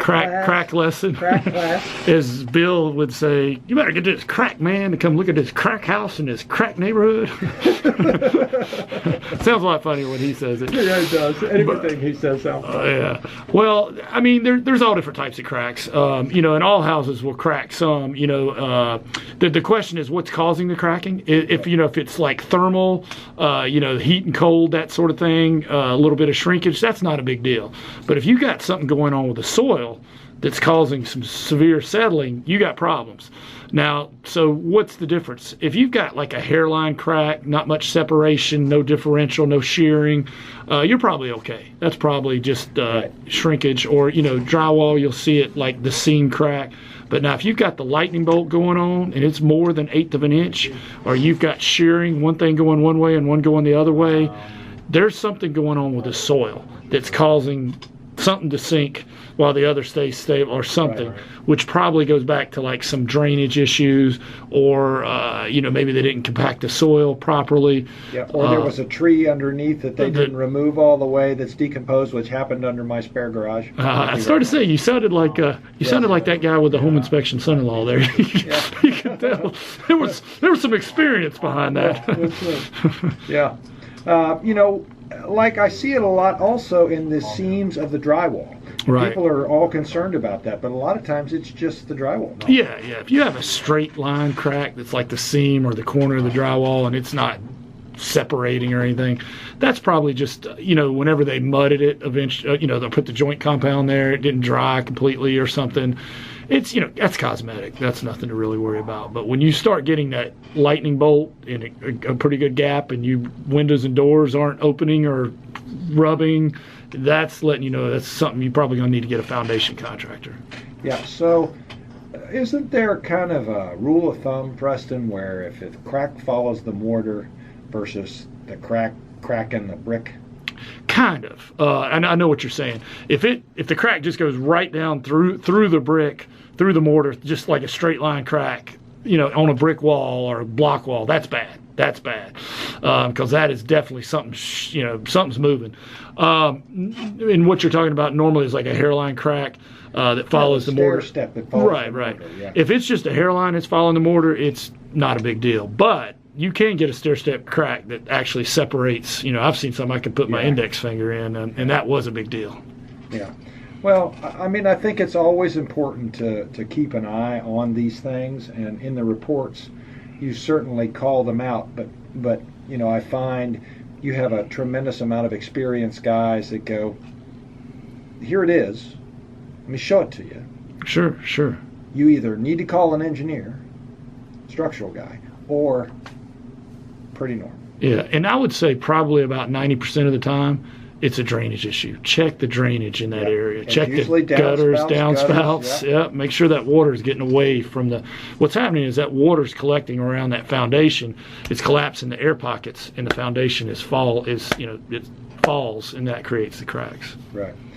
crack lesson. Crack class. As Bill would say, you better get this crack man to come look at this crack house in this crack neighborhood. Sounds a lot funnier when he says it. Yeah, it does. Everything he says sounds funny. Yeah. Well, I mean, there's all different types of cracks. And all houses will crack some. The question is what's causing the cracking. If it's like thermal, heat and cold, that sort of thing, a little bit of shrinkage, that's not a big deal. But if you got something going on with the soil that's causing some severe settling, you got problems. Now, so what's the difference? If you've got like a hairline crack, not much separation, no differential, no shearing, you're probably okay. That's probably just shrinkage, or drywall, you'll see it like the seam crack. But now if you've got the lightning bolt going on and it's more than 1/8 of an inch, or you've got shearing, one thing going one way and one going the other way, there's something going on with the soil that's causing something to sink while the other stays stable, or something, which probably goes back to like some drainage issues, or maybe they didn't compact the soil properly. Yeah, or there was a tree underneath that they didn't remove all the way that's decomposed, which happened under my spare garage. I started to say you sounded like that guy with the home inspection son-in-law there. You could tell there was some experience behind that. Yeah. Like I see it a lot also in the seams of the drywall. Right. People are all concerned about that, but a lot of times it's just the drywall. Yeah. If you have a straight line crack that's like the seam or the corner of the drywall and it's not separating or anything, that's probably just, whenever they mudded it, eventually, they'll put the joint compound there, it didn't dry completely or something. It's, that's cosmetic. That's nothing to really worry about. But when you start getting that lightning bolt in a pretty good gap and windows and doors aren't opening or rubbing, that's letting you know that's something you're probably going to need to get a foundation contractor. Yeah, so isn't there kind of a rule of thumb, Preston, where if the crack follows the mortar versus the crack in the brick? Kind of. I know what you're saying. If the crack just goes right down through the brick, through the mortar, just like a straight line crack, on a brick wall or a block wall, that's bad. That's bad, because that is definitely something. Something's moving. And what you're talking about normally is like a hairline crack that follows the mortar. Step that follows right. The mortar, yeah. If it's just a hairline that's following the mortar, it's not a big deal. But you can get a stair-step crack that actually separates. I've seen some I could put my index finger in, and that was a big deal. Yeah. Well, I mean, I think it's always important to keep an eye on these things, and in the reports, you certainly call them out. But I find you have a tremendous amount of experienced guys that go, here it is. Let me show it to you. Sure. You either need to call an engineer, structural guy, or pretty normal. Yeah, and I would say probably about 90% of the time, it's a drainage issue. Check the drainage in that area. Check the gutters, downspouts. Yeah, make sure that water is getting away from what's happening is that water's collecting around that foundation. It's collapsing the air pockets, and the foundation it falls, and that creates the cracks. Right.